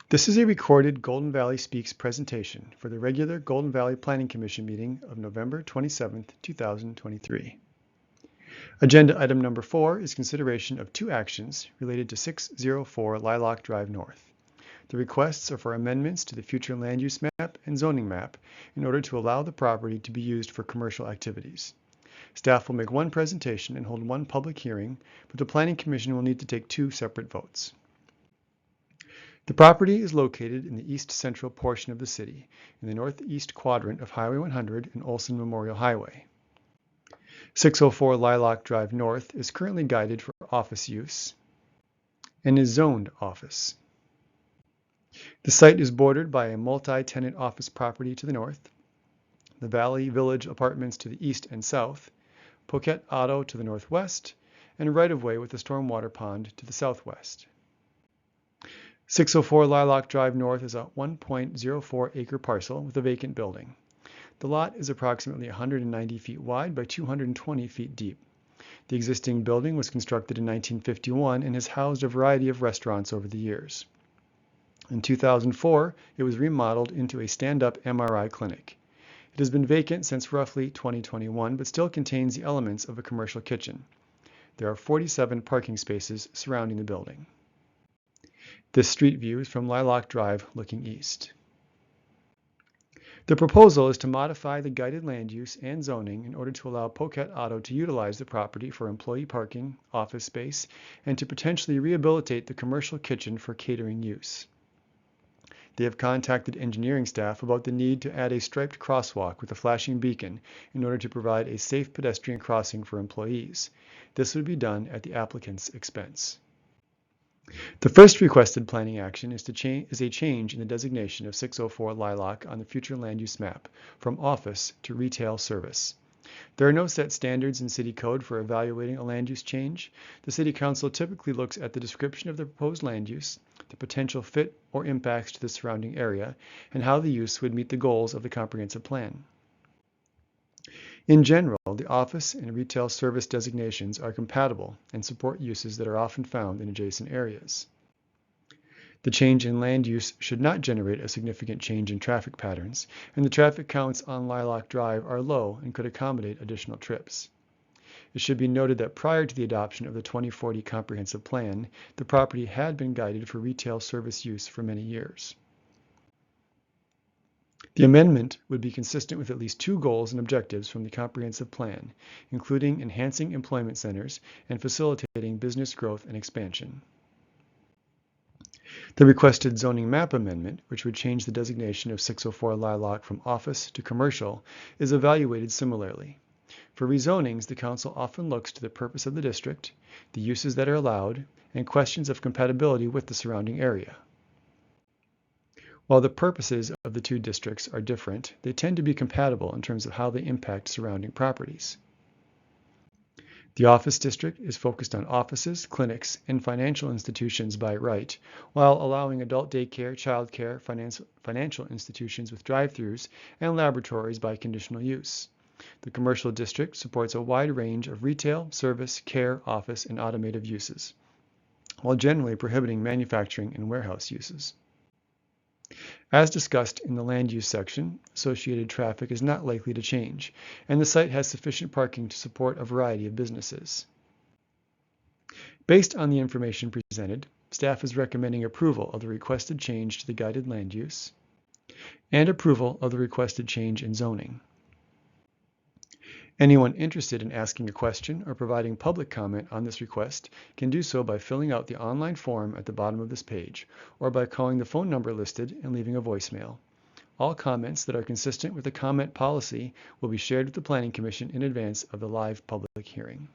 This is a recorded Golden Valley Speaks presentation for the regular Golden Valley Planning Commission meeting of November 27, 2023. Agenda item number 4 is consideration of two actions related to 604 Lilac Drive North. The requests are for amendments to the future land use map and zoning map in order to allow the property to be used for commercial activities. Staff will make one presentation and hold one public hearing, but the Planning Commission will need to take two separate votes. The property is located in the east central portion of the city, in the northeast quadrant of Highway 100 and Olson Memorial Highway. 604 Lilac Drive North is currently guided for office use and is zoned office. The site is bordered by a multi-tenant office property to the north, the Valley Village apartments to the east and south, Poquet Auto to the northwest, and right-of-way with a stormwater pond to the southwest. 604 Lilac Drive North is a 1.04 acre parcel with a vacant building. The lot is approximately 190 feet wide by 220 feet deep. The existing building was constructed in 1951 and has housed a variety of restaurants over the years. In 2004, it was remodeled into a stand-up MRI clinic. It has been vacant since roughly 2021, but still contains the elements of a commercial kitchen. There are 47 parking spaces surrounding the building. This street view is from Lilac Drive looking east. The proposal is to modify the guided land use and zoning in order to allow Poquet Auto to utilize the property for employee parking, office space, and to potentially rehabilitate the commercial kitchen for catering use. They have contacted engineering staff about the need to add a striped crosswalk with a flashing beacon in order to provide a safe pedestrian crossing for employees. This would be done at the applicant's expense. The first requested planning action is a change in the designation of 604 Lilac on the future land use map from office to retail service. There are no set standards in City Code for evaluating a land use change. The City Council typically looks at the description of the proposed land use, the potential fit or impacts to the surrounding area, and how the use would meet the goals of the comprehensive plan. In general, the office and retail service designations are compatible and support uses that are often found in adjacent areas. The change in land use should not generate a significant change in traffic patterns, and the traffic counts on Lilac Drive are low and could accommodate additional trips. It should be noted that prior to the adoption of the 2040 Comprehensive Plan, the property had been guided for retail service use for many years. The amendment would be consistent with at least two goals and objectives from the Comprehensive Plan, including enhancing employment centers and facilitating business growth and expansion. The requested zoning map amendment, which would change the designation of 604 Lilac from office to commercial, is evaluated similarly. For rezonings, the Council often looks to the purpose of the district, the uses that are allowed, and questions of compatibility with the surrounding area. While the purposes of the two districts are different, they tend to be compatible in terms of how they impact surrounding properties. The office district is focused on offices, clinics, and financial institutions by right, while allowing adult daycare, childcare, financial institutions with drive-thrus, and laboratories by conditional use. The commercial district supports a wide range of retail, service, care, office, and automotive uses, while generally prohibiting manufacturing and warehouse uses. As discussed in the land use section, associated traffic is not likely to change, and the site has sufficient parking to support a variety of businesses. Based on the information presented, staff is recommending approval of the requested change to the guided land use and approval of the requested change in zoning. Anyone interested in asking a question or providing public comment on this request can do so by filling out the online form at the bottom of this page, or by calling the phone number listed and leaving a voicemail. All comments that are consistent with the comment policy will be shared with the Planning Commission in advance of the live public hearing.